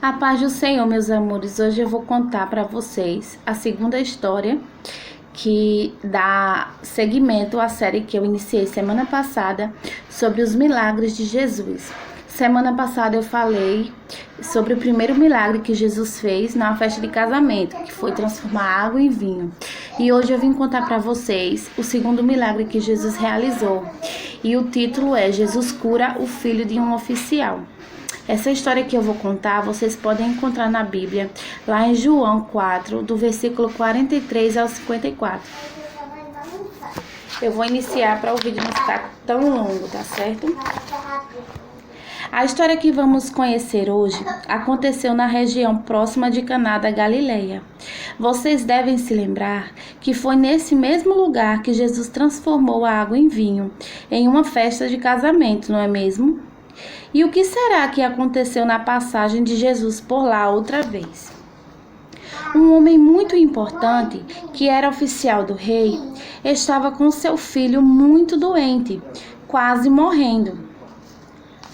A paz do Senhor, meus amores. Hoje eu vou contar para vocês a segunda história que dá seguimento à série que eu iniciei semana passada sobre os milagres de Jesus. Semana passada eu falei sobre o primeiro milagre que Jesus fez na festa de casamento, que foi transformar água em vinho. E hoje eu vim contar para vocês o segundo milagre que Jesus realizou. E o título é Jesus cura o filho de um oficial. Essa história que eu vou contar, vocês podem encontrar na Bíblia, lá em João 4, do versículo 43 ao 54. Eu vou iniciar para o vídeo não ficar tão longo, tá certo? A história que vamos conhecer hoje aconteceu na região próxima de Caná da Galileia. Vocês devem se lembrar que foi nesse mesmo lugar que Jesus transformou a água em vinho, em uma festa de casamento, não é mesmo? E o que será que aconteceu na passagem de Jesus por lá outra vez? Um homem muito importante, que era oficial do rei, estava com seu filho muito doente, quase morrendo.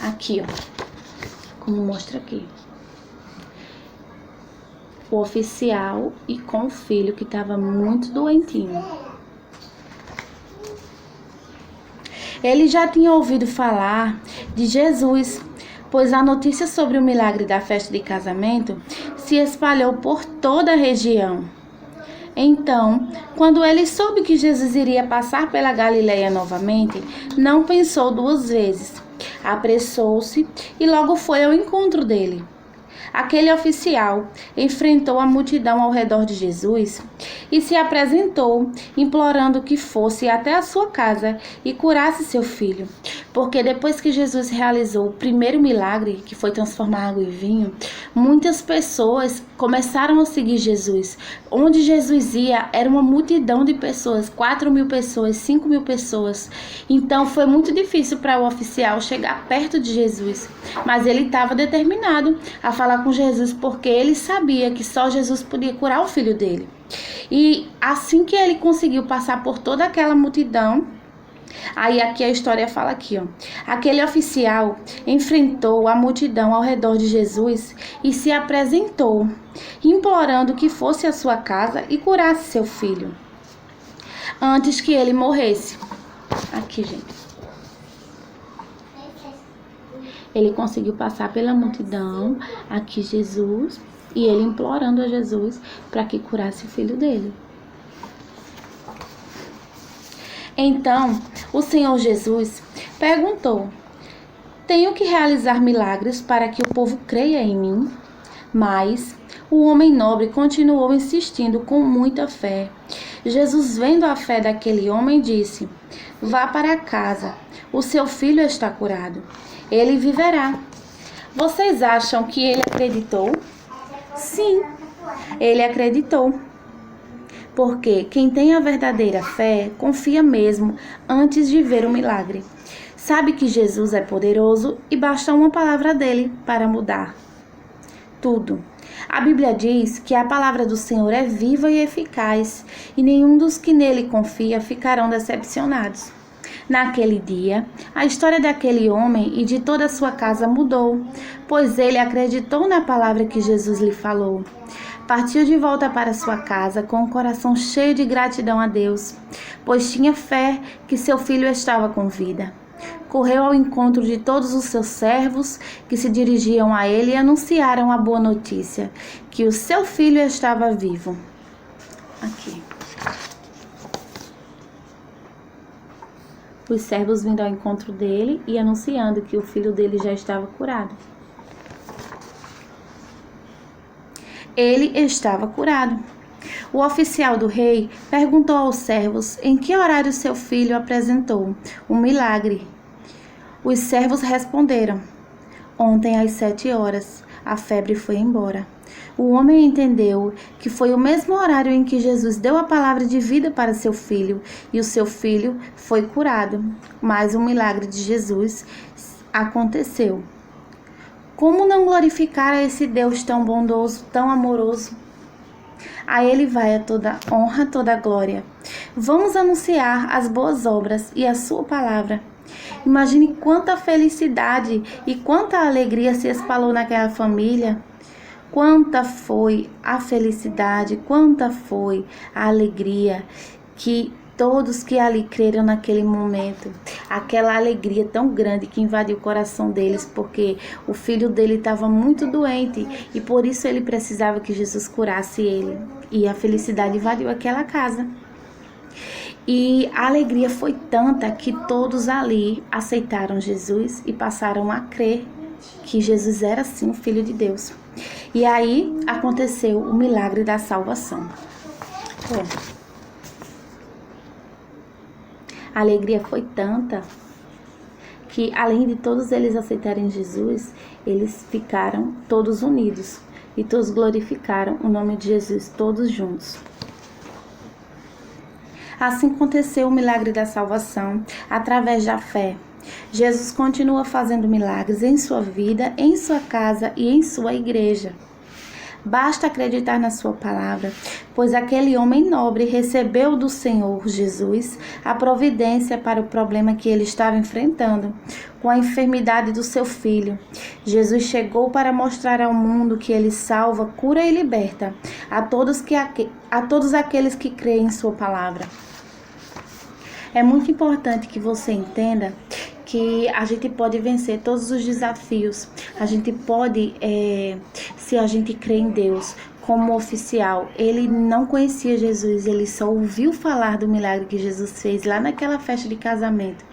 Aqui, ó, como mostra aqui. O oficial e com o filho que estava muito doentinho. Ele já tinha ouvido falar de Jesus, pois a notícia sobre o milagre da festa de casamento se espalhou por toda a região. Então, quando ele soube que Jesus iria passar pela Galileia novamente, não pensou duas vezes. Apressou-se e logo foi ao encontro dele. Aquele oficial enfrentou a multidão ao redor de Jesus e se apresentou, implorando que fosse até a sua casa e curasse seu filho. Porque depois que Jesus realizou o primeiro milagre, que foi transformar água em vinho, muitas pessoas começaram a seguir Jesus. Onde Jesus ia, era uma multidão de pessoas, 4.000 pessoas, 5.000 pessoas. Então foi muito difícil para o oficial chegar perto de Jesus. Mas ele estava determinado a falar com Jesus, porque ele sabia que só Jesus podia curar o filho dele. E assim que ele conseguiu passar por toda aquela multidão, aí aqui a história fala aqui, ó. Aquele oficial enfrentou a multidão ao redor de Jesus e se apresentou, implorando que fosse à sua casa e curasse seu filho, antes que ele morresse. Aqui, gente. Ele conseguiu passar pela multidão, aqui Jesus, e ele implorando a Jesus para que curasse o filho dele. Então, o Senhor Jesus perguntou: tenho que realizar milagres para que o povo creia em mim? Mas o homem nobre continuou insistindo com muita fé. Jesus, vendo a fé daquele homem, disse: vá para casa, o seu filho está curado. Ele viverá. Vocês acham que ele acreditou? Sim, ele acreditou. Porque quem tem a verdadeira fé confia mesmo antes de ver o milagre. Sabe que Jesus é poderoso e basta uma palavra dele para mudar tudo. A Bíblia diz que a palavra do Senhor é viva e eficaz, e nenhum dos que nele confia ficarão decepcionados. Naquele dia, a história daquele homem e de toda a sua casa mudou, pois ele acreditou na palavra que Jesus lhe falou. Partiu de volta para sua casa com o coração cheio de gratidão a Deus, pois tinha fé que seu filho estava com vida. Correu ao encontro de todos os seus servos que se dirigiam a ele e anunciaram a boa notícia, que o seu filho estava vivo. Aqui. Os servos vindo ao encontro dele e anunciando que o filho dele já estava curado. Ele estava curado. O oficial do rei perguntou aos servos em que horário seu filho apresentou um milagre. Os servos responderam: ontem às 7 horas, a febre foi embora. O homem entendeu que foi o mesmo horário em que Jesus deu a palavra de vida para seu filho, e o seu filho foi curado. Mas o milagre de Jesus aconteceu. Como não glorificar a esse Deus tão bondoso, tão amoroso? A ele vai a toda honra, toda glória. Vamos anunciar as boas obras e a sua palavra. Imagine quanta felicidade e quanta alegria se espalhou naquela família. Quanta foi a felicidade, quanta foi a alegria que todos que ali creram naquele momento, aquela alegria tão grande que invadiu o coração deles, porque o filho dele estava muito doente e por isso ele precisava que Jesus curasse ele. E a felicidade invadiu aquela casa. E a alegria foi tanta que todos ali aceitaram Jesus e passaram a crer que Jesus era sim o Filho de Deus. E aí aconteceu o milagre da salvação. A alegria foi tanta que, além de todos eles aceitarem Jesus, eles ficaram todos unidos e todos glorificaram o nome de Jesus, todos juntos. Assim aconteceu o milagre da salvação através da fé. Jesus continua fazendo milagres em sua vida, em sua casa e em sua igreja. Basta acreditar na sua palavra, pois aquele homem nobre recebeu do Senhor Jesus a providência para o problema que ele estava enfrentando, com a enfermidade do seu filho. Jesus chegou para mostrar ao mundo que ele salva, cura e liberta a todos aqueles que creem em sua palavra. É muito importante que você entenda que a gente pode vencer todos os desafios. A gente pode, se a gente crê em Deus como oficial. Ele não conhecia Jesus, ele só ouviu falar do milagre que Jesus fez lá naquela festa de casamento.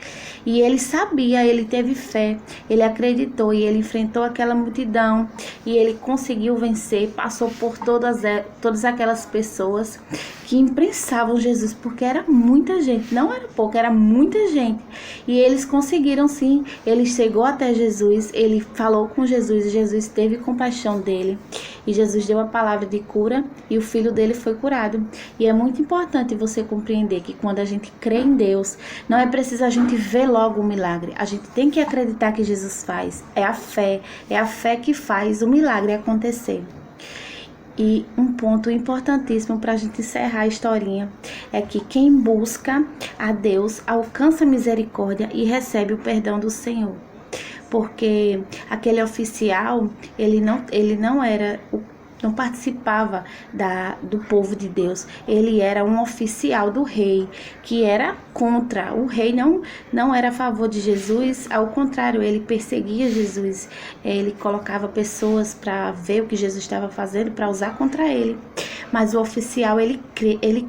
E ele sabia, ele teve fé, ele acreditou e ele enfrentou aquela multidão e ele conseguiu vencer, passou por todas aquelas pessoas que imprensavam Jesus, porque era muita gente, não era pouco, era muita gente. E eles conseguiram sim, ele chegou até Jesus, ele falou com Jesus e Jesus teve compaixão dele. E Jesus deu a palavra de cura e o filho dele foi curado. E é muito importante você compreender que quando a gente crê em Deus, não é preciso a gente ver logo o milagre. A gente tem que acreditar que Jesus faz. É a fé que faz o milagre acontecer. E um ponto importantíssimo para a gente encerrar a historinha é que quem busca a Deus alcança misericórdia e recebe o perdão do Senhor. Porque aquele oficial, ele não participava do povo de Deus. Ele era um oficial do rei, que era contra. O rei não era a favor de Jesus, ao contrário, ele perseguia Jesus. Ele colocava pessoas para ver o que Jesus estava fazendo, para usar contra ele. Mas o oficial, ele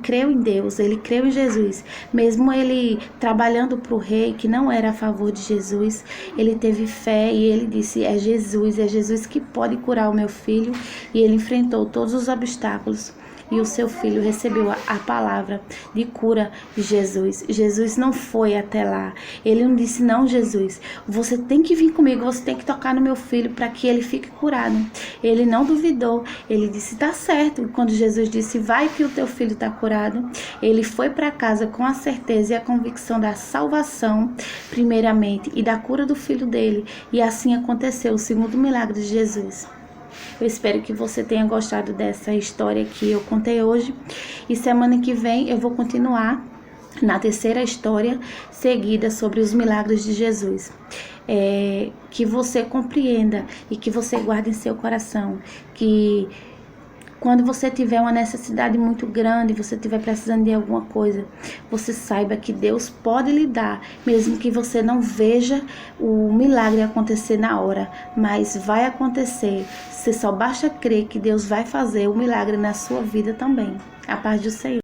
creu em Deus, ele creu em Jesus. Mesmo ele trabalhando para o rei, que não era a favor de Jesus, ele teve fé e ele disse, é Jesus que pode curar o meu filho. E ele enfrentou todos os obstáculos e o seu filho recebeu a palavra de cura de Jesus. Jesus não foi até lá. Ele não disse, não, Jesus, você tem que vir comigo, você tem que tocar no meu filho para que ele fique curado. Ele não duvidou, ele disse, tá certo. Quando Jesus disse, vai que o teu filho está curado, ele foi para casa com a certeza e a convicção da salvação, primeiramente, e da cura do filho dele. E assim aconteceu o segundo milagre de Jesus. Eu espero que você tenha gostado dessa história que eu contei hoje. E semana que vem eu vou continuar na terceira história seguida sobre os milagres de Jesus. Que você compreenda e que você guarde em seu coração que quando você tiver uma necessidade muito grande, você estiver precisando de alguma coisa, você saiba que Deus pode lhe dar, mesmo que você não veja o milagre acontecer na hora, mas vai acontecer. Você só basta crer que Deus vai fazer o milagre na sua vida também. A paz do Senhor.